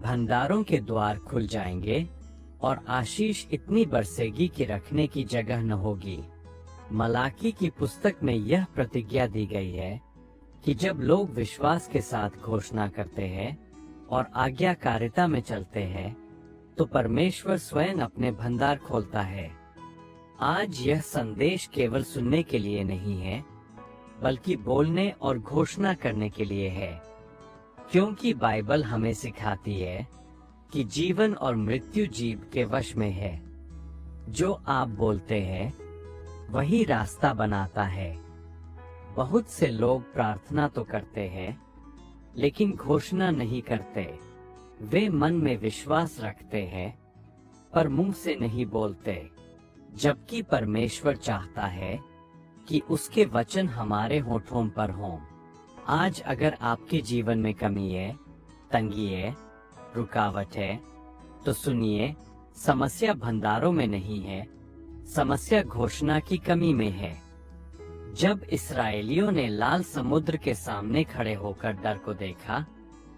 भंडारों के द्वार खुल जाएंगे और आशीष इतनी बरसेगी कि रखने की जगह न होगी। मलाकी की पुस्तक में यह प्रतिज्ञा दी गई है कि जब लोग विश्वास के साथ घोषणा करते हैं और आज्ञाकारिता में चलते हैं तो परमेश्वर स्वयं अपने भंडार खोलता है। आज यह संदेश केवल सुनने के लिए नहीं है, बल्कि बोलने और घोषणा करने के लिए है, क्योंकि बाइबल हमें सिखाती है कि जीवन और मृत्यु जीव के वश में है। जो आप बोलते हैं वही रास्ता बनाता है। बहुत से लोग प्रार्थना तो करते हैं, लेकिन घोषणा नहीं करते। वे मन में विश्वास रखते हैं, पर मुंह से नहीं बोलते। जबकि परमेश्वर चाहता है कि उसके वचन हमारे होठों पर हों। आज अगर आपके जीवन में कमी है, तंगी है, रुकावट है, तो सुनिए, समस्या भंडारों में नहीं है, समस्या घोषणा की कमी में है। जब इस्राएलियों ने लाल समुद्र के सामने खड़े होकर डर को देखा,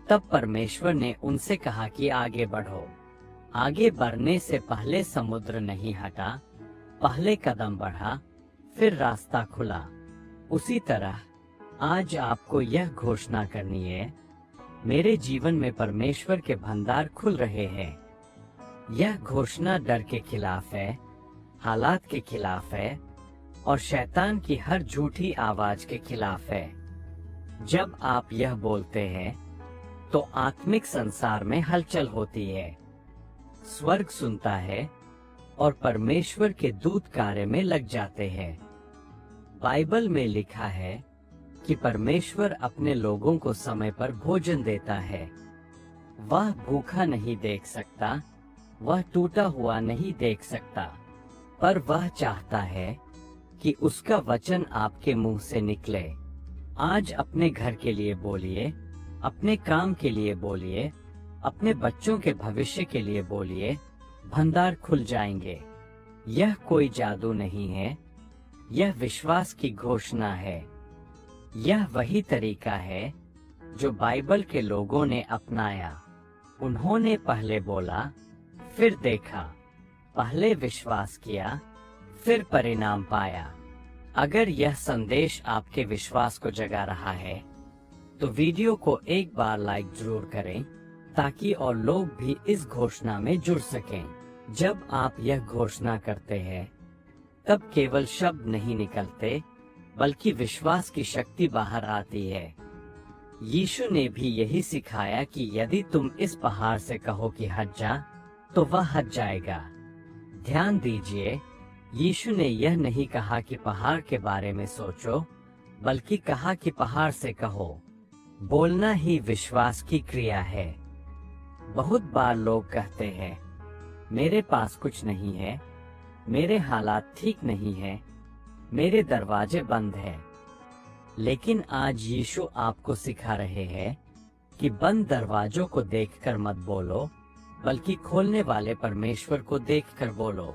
तब परमेश्वर ने उनसे कहा कि आगे बढ़ो। आगे बढ़ने से पहले समुद्र नहीं हटा, पहले कदम बढ़ा, फिर रास्ता खुला। उसी तरह आज आपको यह घोषणा करनी है, मेरे जीवन में परमेश्वर के भंडार खुल रहे हैं। यह घोषणा डर के खिलाफ है, हालात के खिलाफ है और शैतान की हर झूठी आवाज के खिलाफ है। जब आप यह बोलते हैं तो आत्मिक संसार में हलचल होती है, स्वर्ग सुनता है और परमेश्वर के दूत कार्य में लग जाते हैं। बाइबल में लिखा है कि परमेश्वर अपने लोगों को समय पर भोजन देता है। वह भूखा नहीं देख सकता, वह टूटा हुआ नहीं देख सकता, पर वह चाहता है कि उसका वचन आपके मुंह से निकले। आज अपने घर के लिए बोलिए, अपने काम के लिए बोलिए, अपने बच्चों के भविष्य के लिए बोलिए, भंडार खुल जाएंगे। यह कोई जादू नहीं है, यह विश्वास की घोषणा है। यह वही तरीका है जो बाइबल के लोगों ने अपनाया। उन्होंने पहले बोला, फिर देखा, पहले विश्वास किया, फिर परिणाम पाया। अगर यह संदेश आपके विश्वास को जगा रहा है, तो वीडियो को एक बार लाइक जरूर करें, ताकि और लोग भी इस घोषणा में जुड़ सकें। जब आप यह घोषणा करते हैं, तब केवल शब्द नहीं निकलते, बल्कि विश्वास की शक्ति बाहर आती है। यीशु ने भी यही सिखाया कि यदि तुम इस पहाड़ से कहो कि हट जा, तो वह हट जाएगा। ध्यान दीजिए, यीशु ने यह नहीं कहा कि पहाड़ के बारे में सोचो, बल्कि कहा कि पहाड़ से कहो। बोलना ही विश्वास की क्रिया है। बहुत बार लोग कहते हैं, मेरे पास कुछ नहीं है, मेरे हालात ठीक नहीं है, मेरे दरवाजे बंद हैं। लेकिन आज यीशु आपको सिखा रहे हैं कि बंद दरवाजों को देखकर मत बोलो, बल्कि खोलने वाले परमेश्वर को देखकर बोलो,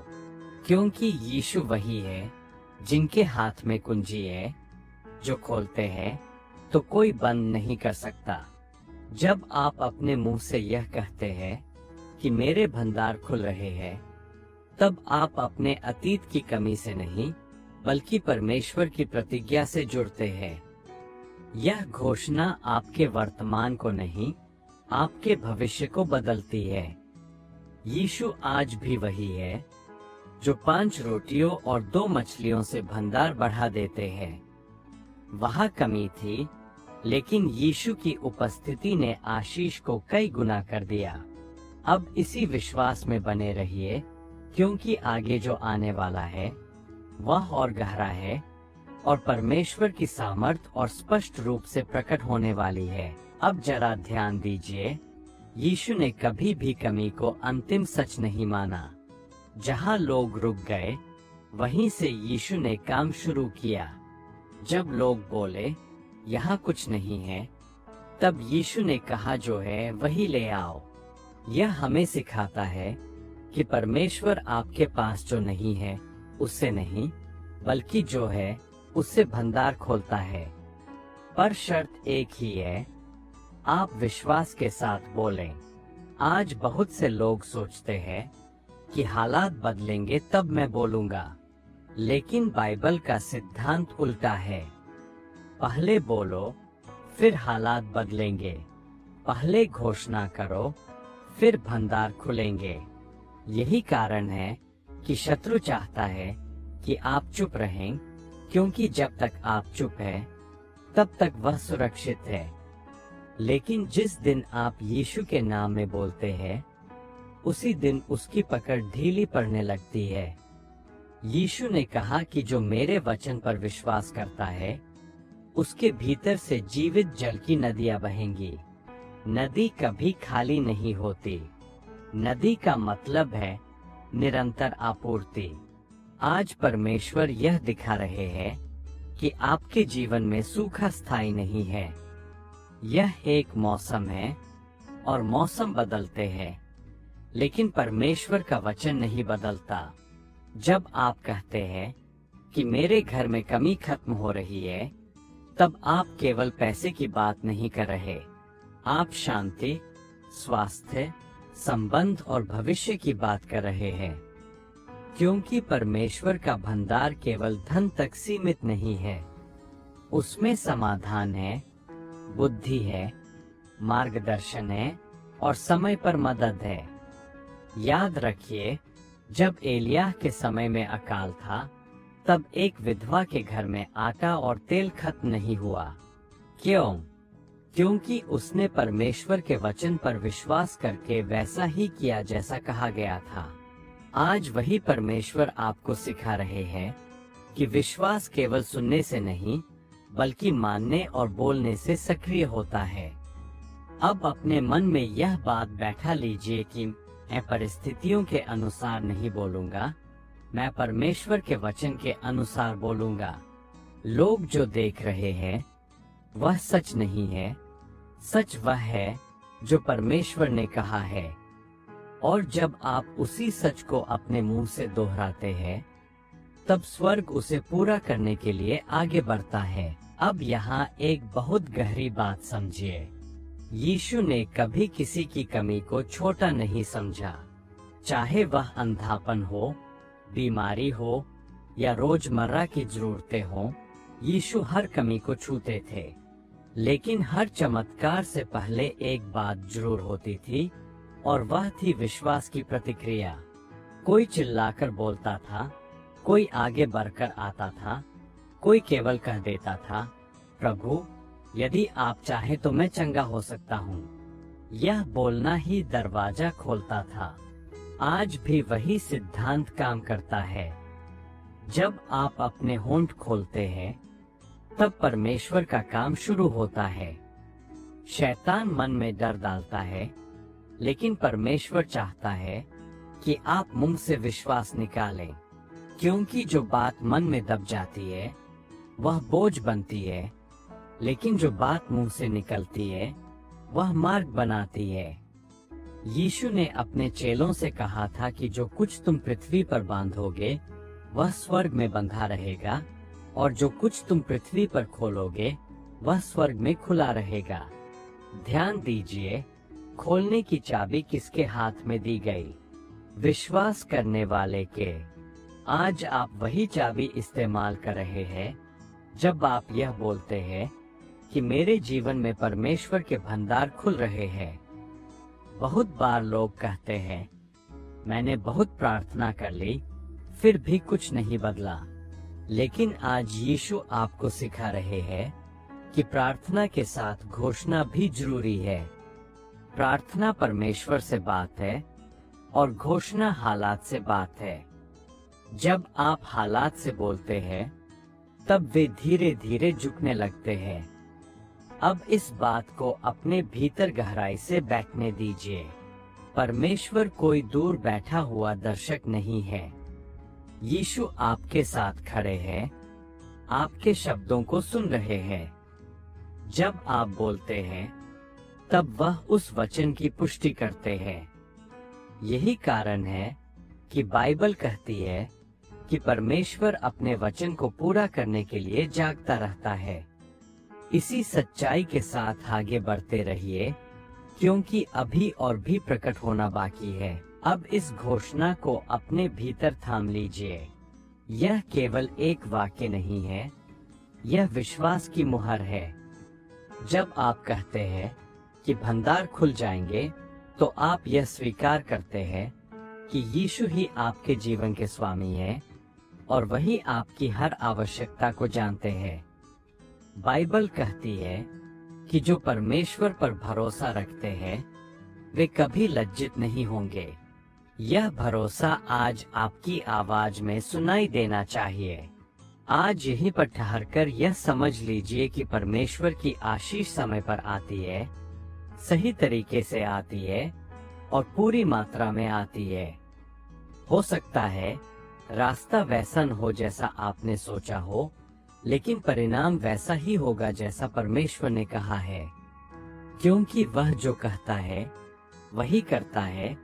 क्योंकि यीशु वही है जिनके हाथ में कुंजी है। जो खोलते हैं तो कोई बंद नहीं कर सकता। जब आप अपने मुंह से यह कहते हैं कि मेरे भंडार खुल रहे हैं, तब आप अपने अतीत की कमी से नहीं, बल्कि परमेश्वर की प्रतिज्ञा से जुड़ते हैं। यह घोषणा आपके वर्तमान को नहीं, आपके भविष्य को बदलती है। यीशु आज भी वही है जो 5 रोटियों और 2 मछलियों से भंडार बढ़ा देते हैं। वहाँ कमी थी, लेकिन यीशु की उपस्थिति ने आशीष को कई गुना कर दिया। अब इसी विश्वास में बने रहिए, क्योंकि आगे जो आने वाला है वह और गहरा है और परमेश्वर की सामर्थ और स्पष्ट रूप से प्रकट होने वाली है। अब जरा ध्यान दीजिए, यीशु ने कभी भी कमी को अंतिम सच नहीं माना। जहाँ लोग रुक गए, वहीं से यीशु ने काम शुरू किया। जब लोग बोले यहाँ कुछ नहीं है, तब यीशु ने कहा जो है वही ले आओ। यह हमें सिखाता है कि परमेश्वर आपके पास जो नहीं है उससे नहीं, बल्कि जो है उससे भंडार खोलता है। पर शर्त एक ही है, आप विश्वास के साथ बोलें। आज बहुत से लोग सोचते हैं कि हालात बदलेंगे तब मैं बोलूंगा, लेकिन बाइबल का सिद्धांत उल्टा है। पहले बोलो, फिर हालात बदलेंगे। पहले घोषणा करो, फिर भंडार खुलेंगे। यही कारण है कि शत्रु चाहता है कि आप चुप रहें, क्योंकि जब तक आप चुप हैं, तब तक वह सुरक्षित है। लेकिन जिस दिन आप यीशु के नाम में बोलते हैं, उसी दिन उसकी पकड़ ढीली पड़ने लगती है। यीशु ने कहा कि जो मेरे वचन पर विश्वास करता है, उसके भीतर से जीवित जल की नदियां बहेंगी। नदी कभी खाली नहीं होती। नदी का मतलब है निरंतर आपूर्ति। आज परमेश्वर यह दिखा रहे हैं कि आपके जीवन में सूखा स्थायी नहीं है। यह एक मौसम है और मौसम बदलते हैं, लेकिन परमेश्वर का वचन नहीं बदलता। जब आप कहते हैं कि मेरे घर में कमी खत्म हो रही है, तब आप केवल पैसे की बात नहीं कर रहे। आप शांति, स्वास्थ्य, संबंध और भविष्य की बात कर रहे हैं। क्योंकि परमेश्वर का भंडार केवल धन तक सीमित नहीं है। उसमें समाधान है, बुद्धि है, मार्गदर्शन है और समय पर मदद है। याद रखिए, जब एलियाह के समय में अकाल था, तब एक विधवा के घर में आटा और तेल खत्म नहीं हुआ। क्यों? क्योंकि उसने परमेश्वर के वचन पर विश्वास करके वैसा ही किया जैसा कहा गया था। आज वही परमेश्वर आपको सिखा रहे हैं कि विश्वास केवल सुनने से नहीं, बल्कि मानने और बोलने से सक्रिय होता है। अब अपने मन में यह बात बैठा लीजिए कि मैं परिस्थितियों के अनुसार नहीं बोलूंगा, मैं परमेश्वर के वचन के अनुसार बोलूंगा। लोग जो देख रहे हैं वह सच नहीं है। सच वह है जो परमेश्वर ने कहा है। और जब आप उसी सच को अपने मुंह से दोहराते हैं, तब स्वर्ग उसे पूरा करने के लिए आगे बढ़ता है। अब यहाँ एक बहुत गहरी बात समझिए। यीशु ने कभी किसी की कमी को छोटा नहीं समझा। चाहे वह अंधापन हो, बीमारी हो या रोजमर्रा की जरूरतें हों, यीशु हर कमी को छूते थे। लेकिन हर चमत्कार से पहले एक बात जरूर होती थी, और वह थी विश्वास की प्रतिक्रिया। कोई चिल्लाकर बोलता था, कोई आगे बढ़कर आता था, कोई केवल कह देता था, प्रभु, यदि आप चाहे तो मैं चंगा हो सकता हूँ। यह बोलना ही दरवाजा खोलता था। आज भी वही सिद्धांत काम करता है। जब आप अपने होंठ खोलते हैं, तब परमेश्वर का काम शुरू होता है। शैतान मन में डर डालता है, लेकिन परमेश्वर चाहता है कि आप मुंह से विश्वास निकालें, क्योंकि जो बात मन में दब जाती है वह बोझ बनती है, लेकिन जो बात मुंह से निकलती है वह मार्ग बनाती है। यीशु ने अपने चेलों से कहा था कि जो कुछ तुम पृथ्वी पर बांधोगे वह स्वर्ग में बंधा रहेगा, और जो कुछ तुम पृथ्वी पर खोलोगे वह स्वर्ग में खुला रहेगा। ध्यान दीजिए, खोलने की चाबी किसके हाथ में दी गई? विश्वास करने वाले के। आज आप वही चाबी इस्तेमाल कर रहे हैं जब आप यह बोलते हैं कि मेरे जीवन में परमेश्वर के भंडार खुल रहे हैं। बहुत बार लोग कहते हैं, मैंने बहुत प्रार्थना कर ली, फिर भी कुछ नहीं बदला। लेकिन आज यीशु आपको सिखा रहे हैं कि प्रार्थना के साथ घोषणा भी जरूरी है। प्रार्थना परमेश्वर से बात है और घोषणा हालात से बात है। जब आप हालात से बोलते हैं, तब वे धीरे धीरे झुकने लगते हैं। अब इस बात को अपने भीतर गहराई से बैठने दीजिए। परमेश्वर कोई दूर बैठा हुआ दर्शक नहीं है। यीशु आपके साथ खड़े हैं, आपके शब्दों को सुन रहे हैं। जब आप बोलते हैं, तब वह उस वचन की पुष्टि करते हैं। यही कारण है कि बाइबल कहती है कि परमेश्वर अपने वचन को पूरा करने के लिए जागता रहता है। इसी सच्चाई के साथ आगे बढ़ते रहिए क्योंकि अभी और भी प्रकट होना बाकी है। अब इस घोषणा को अपने भीतर थाम लीजिए। यह केवल एक वाक्य नहीं है, यह विश्वास की मुहर है। जब आप कहते हैं कि भंडार खुल जाएंगे, तो आप यह स्वीकार करते हैं कि यीशु ही आपके जीवन के स्वामी हैं और वही आपकी हर आवश्यकता को जानते हैं। बाइबल कहती है कि जो परमेश्वर पर भरोसा रखते हैं वे कभी लज्जित नहीं होंगे। यह भरोसा आज आपकी आवाज में सुनाई देना चाहिए। आज यहीं पर ठहरकर यह समझ लीजिए कि परमेश्वर की आशीष समय पर आती है, सही तरीके से आती है और पूरी मात्रा में आती है। हो सकता है रास्ता वैसा न हो जैसा आपने सोचा हो, लेकिन परिणाम वैसा ही होगा जैसा परमेश्वर ने कहा है, क्योंकि वह जो कहता है वही करता है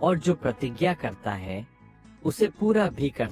और जो प्रतिज्ञा करता है उसे पूरा भी करता है।